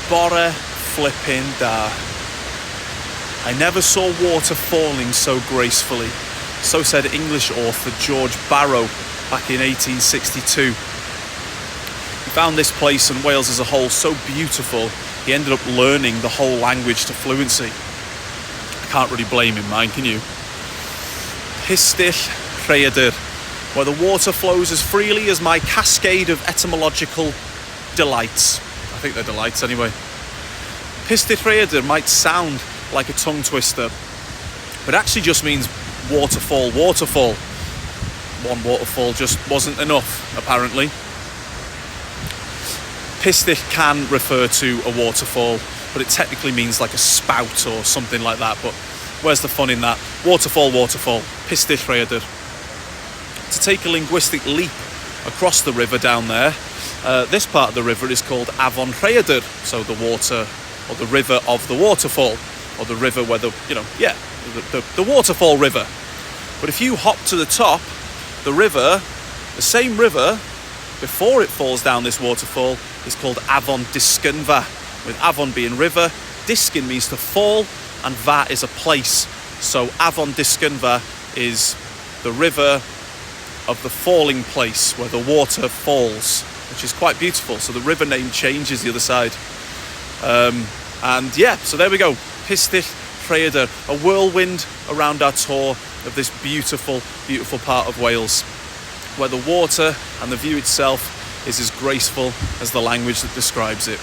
Bore flipping da. I never saw water falling so gracefully. So said English author George Barrow back in 1862. He found this place and Wales as a whole so beautiful, he ended up learning the whole language to fluency. I can't really blame him, mind, can you? PISTYLL RHAEADR, where the water flows as freely as my cascade of etymological delights. I think they're delights anyway. PISTYLL RHAEADR might sound like a tongue twister, but actually just means waterfall, waterfall. One waterfall just wasn't enough, apparently. PISTYLL can refer to a waterfall, but it technically means like a spout or something like that. But where's the fun in that? Waterfall, waterfall. PISTYLL RHAEADR. To take a linguistic leap across the river down there, this part of the river is called Afon Rhaeadr, so the water, or the river of the waterfall, or the river where the waterfall river. But if you hop to the top, the river, the same river, before it falls down this waterfall, is called Afon Disgynfa, with Afon being river, Disgyn means to fall, and Va is a place. So Afon Disgynfa is the river of the falling place, where the water falls, which is quite beautiful. So the river name changes the other side. And yeah, so there we go. PISTYLL RHAEADR, a whirlwind around our tour of this beautiful, beautiful part of Wales, where the water and the view itself is as graceful as the language that describes it.